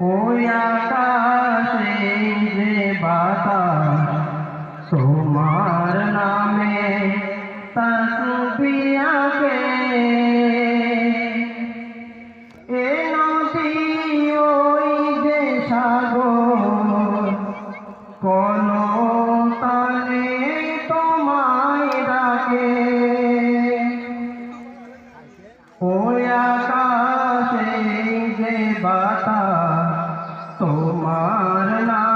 ওই আকাশে যে বাতাস তোমার নামে তাসবিহ আঁকে, এ নদী ওই যে সাগর কোন তালে তোমায় ডাকে। ওই আকাশে যে বাতাস তোমার নামে